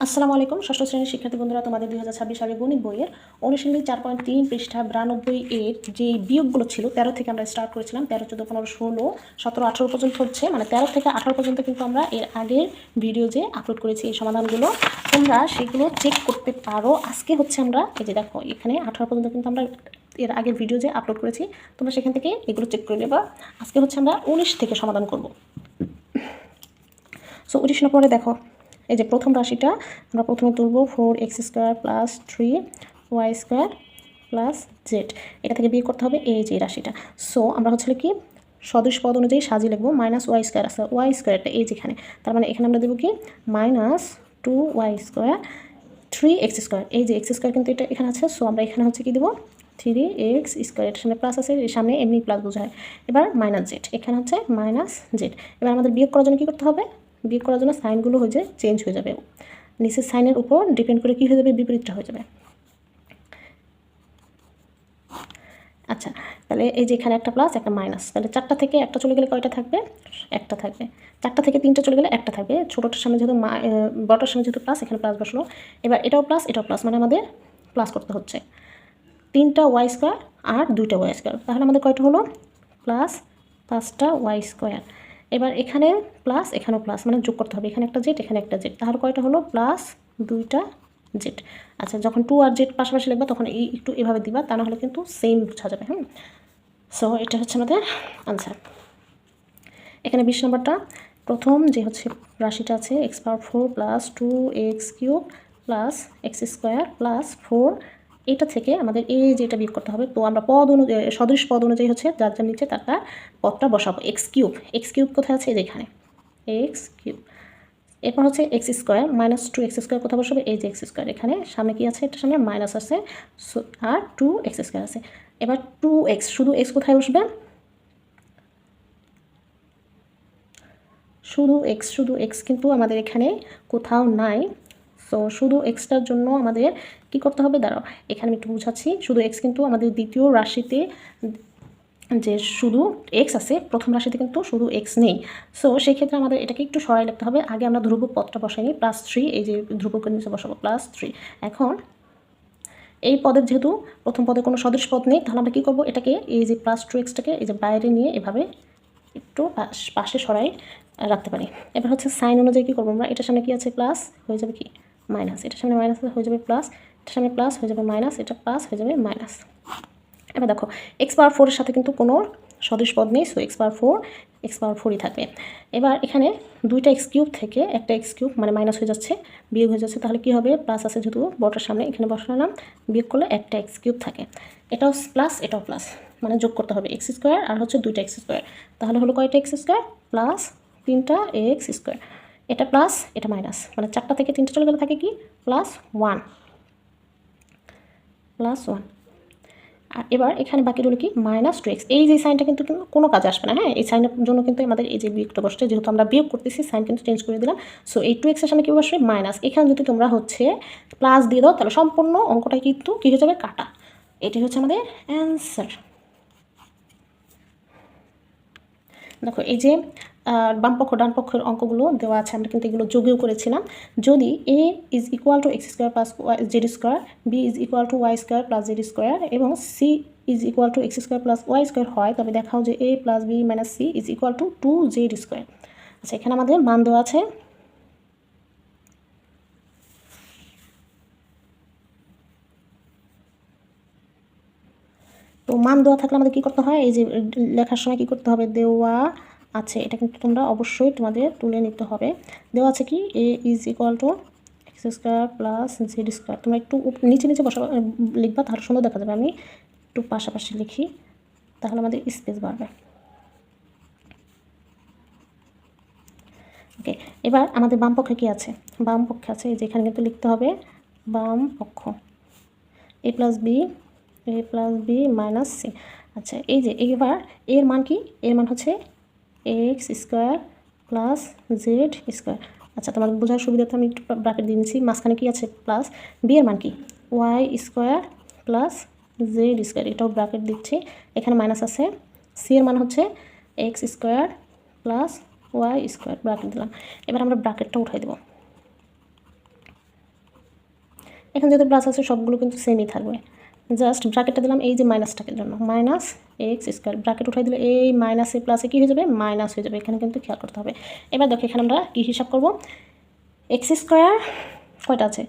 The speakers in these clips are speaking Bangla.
আসসালামু আলাইকুম। ষষ্ঠ শ্রেণীর শিক্ষার্থী বন্ধুরা, তোমাদের 2026 সালের গণিত বইয়ের অনুশীলনী 4.3 পৃষ্ঠা 92 এর যে বিয়োগগুলো ছিল 13 থেকে আমরা স্টার্ট করেছিলাম। 13, 14, 15, 16, 17, 18 পর্যন্ত হচ্ছে, মানে 13 থেকে 18 পর্যন্ত কিন্তু আমরা এর আগের ভিডিও যে আপলোড করেছি এই সমাধানগুলো তোমরা সেগুলো চেক করতে পারো। আজকে হচ্ছে আমরা এই যে দেখো এখানে 18 পর্যন্ত কিন্তু আমরা এর আগের ভিডিও যে আপলোড করেছি তোমরা সেখান থেকে এগুলো চেক করে নেবা। আজকে হচ্ছে আমরা 19 থেকে সমাধান করব। সো 19 নম্বরে দেখো, এই যে প্রথম রাশিটা আমরা প্রথমে তুলব 4x² + 3y² + z। এটা থেকে বিয়োগ করতে হবে এই যে রাশিটা। সো আমরা হচ্ছে কি সদৃশ পদ অনুযায়ী সাজিয়ে লিখবো। -y² আছে, y²টা এই যেখানে, তার মানে এখানে আমরা দেবো কি -2y² 3x²। এই যে x² কিন্তু এটা এখানে আছে, সো আমরা এখানে হচ্ছে কি দেবো 3x²। এটার সামনে প্লাস আছে, এর সামনে এমনি প্লাস বোঝায়। এবার -z, এখানে হচ্ছে -z। এবার আমাদের বিয়োগ করার জন্য কী করতে হবে? বিয়োগ করার জন্য সাইনগুলো হয়ে যায় চেঞ্জ হয়ে যাবে, নিচের সাইনের উপর ডিপেন্ড করে কী হয়ে যাবে, বিপরীতটা হয়ে যাবে। আচ্ছা, তাহলে এই যে এখানে একটা প্লাস একটা মাইনাস, তাহলে 4টা থেকে একটা চলে গেলে কয়টা থাকবে? একটা থাকবে। 4টা থেকে 3টা চলে গেলে একটা থাকবে। ছোটোটার সামনে যেহেতু বড়টার সামনে যেহেতু প্লাস, এখানে প্লাস বসলো। এবার এটাও প্লাস এটাও প্লাস, মানে আমাদের প্লাস করতে হচ্ছে। 3টা y² আর 2টা y², তাহলে আমাদের কয়টা হলো? প্লাস 5টা y²। এবার এখানে প্লাস এখানেও প্লাস, মানে যোগ করতে হবে, এখানে একটা জেড এখানে একটা জেড, তাহলে কয়টা হলো? প্লাস 2টা জেড। আচ্ছা, যখন 2 আর জেড পাশাপাশি লিখবা তখন একটু এভাবে দিবা, তা না হলে কিন্তু সেম বোঝা যাবে। সো এটা হচ্ছে আমাদের আনসার। এখানে 20 নম্বরটা প্রথম যে হচ্ছে রাশিটা আছে x⁴ + 2x³ + x² + 4, এটা থেকে আমাদের এই যে এটা বিয়োগ করতে হবে। তো আমরা পদ অনুযায়ী সদৃশ পদ অনুযায়ী হচ্ছে যার যার নিচে তার পদটা বসাবো। x³ কোথায় আছে? এই যে এখানে x³। এরপর হচ্ছে x² -2x² কোথায় বসাবে? এই যে x², এখানে সামনে কি আছে? এটার সামনে মাইনাস আছে আর 2x² আছে। এবার 2x, শুধু x কোথায় বসবে? শুধু x কিন্তু আমাদের এখানে কোথাও নাই। সো শুধু এক্সটার জন্য আমাদের কি করতে হবে? দাঁড়াও, এখানে আমি একটু বুঝাচ্ছি। শুধু x কিন্তু আমাদের দ্বিতীয় রাশিতে যে শুধু x আছে, প্রথম রাশিতে কিন্তু শুধু x নেই। সো সেই ক্ষেত্রে আমাদের এটাকে একটু সরাই লিখতে হবে। আগে আমরা ধ্রুবক পদটা বসাই নিই, +3, এই যে ধ্রুবকের নিচে বসাবো +3। এখন এই পদের যেহেতু প্রথম পদে কোনো সদৃশ পদ নেই, তাহলে আমরা কী করবো? এটাকে এই যে +2xটাকে এই যে বাইরে নিয়ে এভাবে একটু পাশে সরাই রাখতে পারি। এবার হচ্ছে সাইন অনুযায়ী কী করবো আমরা? এটার সামনে কি আছে? প্লাস হয়ে যাবে কি মাইনাস, এটার সামনে মাইনাস হয়ে যাবে প্লাস, এটার সামনে প্লাস হয়ে যাবে মাইনাস, এটা প্লাস হয়ে যাবে মাইনাস। এবার দেখো x⁴ এর সাথে কিন্তু কোনো সদৃশ পদ নেই, সো x⁴ই থাকবে। এবার এখানে 2টা x³ থেকে একটা x³ মানে মাইনাস হয়ে যাচ্ছে, বিয়োগ হয়ে যাচ্ছে, তাহলে কি হবে? প্লাস আছে যেহেতু বড়টার সামনে, এখানে বসালাম, বিয়োগ করলে একটা x³ থাকে। এটাও প্লাস এটাও প্লাস, মানে যোগ করতে হবে x² আর হচ্ছে 2টা x², তাহলে হলো কয়টা x² প্লাস 3টা x²। এটা প্লাস এটা মাইনাস, মানে 4টা থেকে 3টা চলে গেলে থাকে কি? +1। আর এবার এখানে বাকি রইল কি? -2x। এই যে সাইনটা কিন্তু কোনো কাজে আসবে না। এই সাইনের জন্য কিন্তু আমাদের এই যে বিয়োগটা বসছে, যেহেতু আমরা বিয়োগ করতেছি সাইন কিন্তু চেঞ্জ করে দিলাম। সো এই 2x এর সামনে কি বসবে? মাইনাস। এখানে যদি তোমরা হচ্ছে প্লাস দিয়ে দাও তাহলে সম্পূর্ণ অঙ্কটাই কিন্তু কী হয়ে যাবে? কাটা। এটাই হচ্ছে আমাদের অ্যান্সার। দেখো এই যে বাম পক্ষ ডান পক্ষের অঙ্কগুলো দেওয়া আছে, আমরা কিন্তু এগুলো যোগেও করেছিলাম। যদি a = x² + z², b = y² + z² এবং c = x² + y² হয়, তবে দেখাও যে a + b - c = 2z²। আচ্ছা, এখানে আমাদের মান দেওয়া আছে। তো মান দেওয়া থাকলে আমাদের কী করতে হয়? এই যে লেখার সময় কী করতে হবে? দেওয়া আছে, এটা কিন্তু তোমরা অবশ্যই তোমাদের তুলে নিতে হবে। দেওয়া আছে কি? a = x² + z²। তোমরা একটু নিচে নিচে লিখবা, তাহলে সুন্দর দেখা যাবে। আমি একটু পাশাপাশি লিখি, তাহলে আমাদের স্পেস বাড়বে। ওকে, এবার আমাদের বাম পক্ষে কী আছে? বাম পক্ষে আছে এই যে এখানে কিন্তু লিখতে হবে বাম পক্ষ a + b - c। আচ্ছা, এই যে এবার এর মান কি? এর মান হচ্ছে x² + z²। আচ্ছা, তোমার বোঝার সুবিধাতে আমি একটু ব্র্যাকেট দিয়ে নিচ্ছি। মাঝখানে কি আছে? প্লাস। b এর মান কি? y² + z², এটাও ব্র্যাকেট দিচ্ছি। এখানে মাইনাস আছে। c এর মান হচ্ছে x² + y², ব্র্যাকেট দিলাম। এবার আমরা ব্র্যাকেটটা উঠাই দেব। এখানে যেহেতু প্লাস আছে সবগুলো কিন্তু সেমই থাকবে। জাস্ট ব্র্যাকেটটা দিলাম এই যে মাইনাসটাকে জন্য, মাইনাস এক্স স্কোয়ার, ব্র্যাকেট উঠাই দিলে এই মাইনাসে প্লাসে কী হয়ে যাবে, মাইনাস হয়ে যাবে। এখানে কিন্তু খেয়াল করতে হবে। এবার দেখো এখানে আমরা কী হিসাব করব, এক্স স্কোয়ার কয়টা আছে,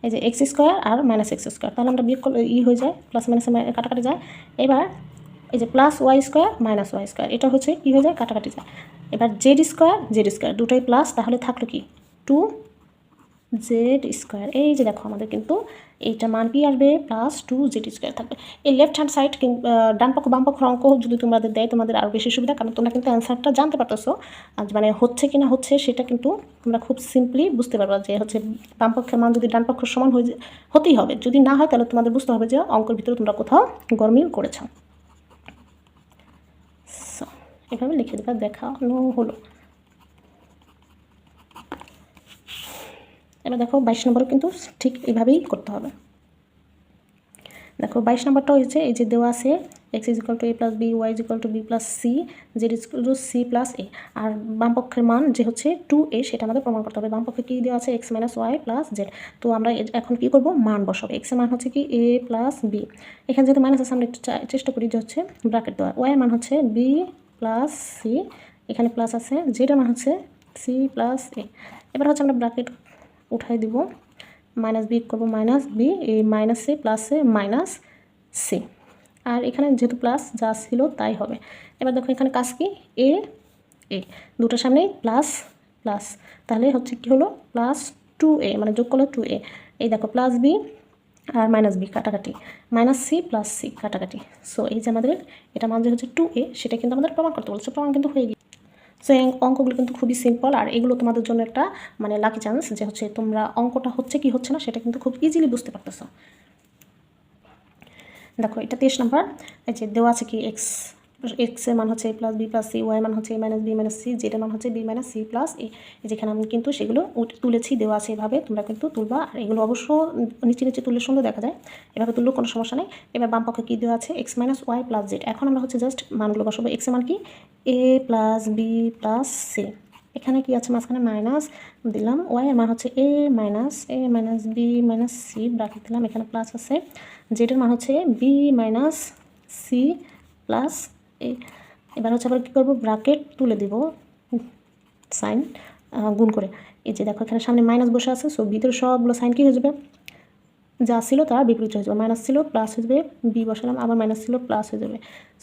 এই যে এক্স স্কোয়ার আর মাইনাস এক্স স্কোয়ার, তাহলে আমরা বিয়োগ করলে হয়ে যায়, প্লাস মাইনাসে কাটাকাটি যায়। এবার এই যে plus Y square minus Y square, এটা হচ্ছে কী হয়ে যায়, কাটাকাটি যায়। এবার জেড স্কোয়ার দুটোই প্লাস, তাহলে থাকলো কি 2z স্কোয়ার। এই যে দেখো আমাদের কিন্তু এইটা মান কি আসবে, প্লাস 2z স্কোয়ার থাকবে। এই লেফট হ্যান্ড সাইড ডান পক্ষ বাম পক্ষের অঙ্ক যদি তোমাদের দেয় তোমাদের আরও বেশি সুবিধা, কারণ তোমরা কিন্তু অ্যান্সারটা জানতে পারতেছো, মানে হচ্ছে কি না হচ্ছে সেটা কিন্তু তোমরা খুব সিম্পলি বুঝতে পারবা যে হচ্ছে বাম পক্ষের মান যদি ডান পক্ষের সমান হতেই হবে, যদি না হয় তাহলে তোমাদের বুঝতে হবে যে অঙ্কের ভিতরে তোমরা কোথাও গরমিল করেছো। এভাবে লিখে দেবা, দেখানো হলো। এবার দেখো 22 নম্বরও কিন্তু ঠিক এইভাবেই করতে হবে। দেখো 22 নম্বরটা হয়েছে এই যে দেওয়া আছে X is equal to A plus B, Y is equal to B plus C, Z is equal to C plus A. আর বাম পক্ষের মান যে হচ্ছে 2a সেটা আমাদের প্রমাণ করতে হবে। বাম পক্ষে কী দেওয়া আছে, X minus Y plus Z. তো আমরা এখন কী করবো, মান বসাবো। এক্সের মান হচ্ছে কি এ প্লাস বি, এখানে যেহেতু মাইনাস আছে আমরা একটু চেষ্টা করি যে হচ্ছে ব্র্যাকেট দেওয়া। ওয়াইয়ের মান হচ্ছে বি প্লাস সি, এখানে প্লাস আছে, জেডের মান হচ্ছে সি প্লাস এ। এবার হচ্ছে আমরা ব্র্যাকেট উঠাই দিব, মাইনাস বি করবো, মাইনাস বি, এই মাইনাসে প্লাসে মাইনাস সি, আর এখানে যেহেতু প্লাস যা ছিল তাই হবে। এবার দেখো এখানে কাজ কি, এ দুটোর সামনেই প্লাস প্লাস, তাহলে হচ্ছে কি হলো প্লাস 2a, মানে যোগ করলো 2a। এই দেখো প্লাস বি আর মাইনাস বি কাটাকাটি, মাইনাস সি প্লাস সি কাটাকাটি। সো এই যে আমাদের এটা মান যে হচ্ছে 2a সেটা কিন্তু আমাদের প্রমাণ করতে বলছে, প্রমাণ কিন্তু হয়ে গিয়ে। সো এই অঙ্কগুলো কিন্তু খুবই সিম্পল, আর এগুলো তোমাদের জন্য একটা মানে লাকি চান্স যে হচ্ছে তোমরা অঙ্কটা হচ্ছে কি হচ্ছে না সেটা কিন্তু খুব ইজিলি বুঝতে পারতেছো। দেখো এটা 23 নম্বর, এই যে দেওয়া আছে কি এক্সের মান হচ্ছে A plus B plus C, Y মান হচ্ছে A minus B minus C, জেডের মান হচ্ছে B minus C plus A. যেখানে আমি কিন্তু সেগুলো তুলেছি, দেওয়া আছে এভাবে, তোমরা কিন্তু তুলবা। আর এগুলো অবশ্য নিচে নিচে তুললে সুন্দর দেখা যায়, এভাবে তুললেও কোনো সমস্যা নেই। এবার বাম পক্ষে কী দেওয়া আছে, X minus Y plus Z. এখন আমরা হচ্ছে জাস্ট মানগুলো বসাবো। এক্সের মান কি A plus B plus C, এখানে কি আছে মাঝখানে মাইনাস দিলাম, ওয়াই এর মান হচ্ছে A minus B minus C, bracket দিলাম, এখানে প্লাস আছে, জেডের মান হচ্ছে B minus C plus A. এবার হচ্ছে আবার কী করবো, ব্র্যাকেট তুলে দিব, সাইন গুণ করে। এই যে দেখো এখানে সামনে মাইনাস বসে আছে, সো ভিতরে সবগুলো সাইন কী হয়ে যাবে, যা ছিল তার বিপরীত হয়ে যাবে, মাইনাস ছিল প্লাস হয়ে যাবে, বি বসালাম, আবার মাইনাস ছিল প্লাস হয়ে যাবে।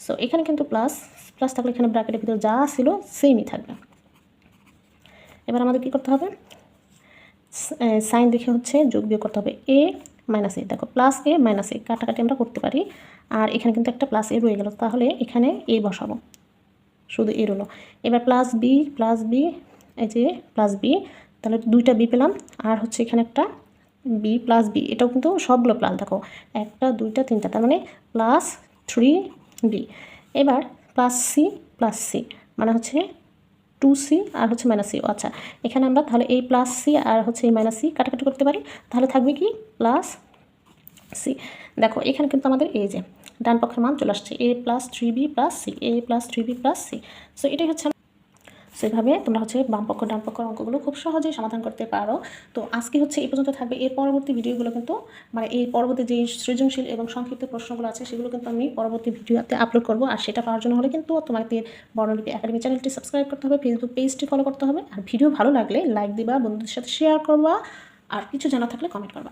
সো এখানে কিন্তু প্লাস থাকলে এখানে ব্র্যাকেটের ভিতরে যা ছিল সেমই থাকবে। এবার আমাদের কী করতে হবে, সাইন দেখে হচ্ছে যোগ বিয়োগ করতে হবে, এ মাইনাস এ। দেখো প্লাস এ মাইনাস এ কাটাকাটি আমরা করতে পারি, আর এখানে কিন্তু একটা প্লাস এ রয়ে গেল, তাহলে এখানে এ বসাবো, শুধু এ রইল। এবার প্লাস বি এই যে প্লাস বি, তাহলে দুইটা বি পেলাম, আর হচ্ছে এখানে একটা বি প্লাস বি, এটাও কিন্তু সবগুলো প্লাস, দেখো একটা দুইটা তিনটা, তার মানে প্লাস 3b। এবার প্লাস সি মানে হচ্ছে 2c আর হচ্ছে মাইনাস সি। আচ্ছা এখানে আমরা তাহলে এই প্লাস সি আর হচ্ছে এই মাইনাস সি কাটাকাটি করতে পারি, তাহলে থাকবে কি প্লাস সি। দেখো এখানে কিন্তু আমাদের এই যে ডান পক্ষের মান চলে আসছে, a plus 3b plus C, a plus 3b plus C. So এটাই হচ্ছে, সেভাবে তোমরা হচ্ছে বাম পক্ষ ডান পক্ষের অঙ্কগুলো খুব সহজেই সমাধান করতে পারো। তো আজকে হচ্ছে এই পর্যন্ত থাকবে, এর পরবর্তী ভিডিওগুলো কিন্তু মানে এই পরবর্তী যে সৃজনশীল এবং সংক্ষিপ্ত প্রশ্নগুলো আছে সেগুলো কিন্তু আমি পরবর্তী ভিডিওতে আপলোড করবো। আর সেটা পাওয়ার জন্য হলে কিন্তু তোমাদের বর্ণলিপি একাডেমি চ্যানেলটি সাবস্ক্রাইব করতে হবে, ফেসবুক পেজটি ফলো করতে হবে, আর ভিডিও ভালো লাগলে লাইক দিবা, বন্ধুদের সাথে শেয়ার করবা, আর কিছু জানা থাকলে কমেন্ট করবা।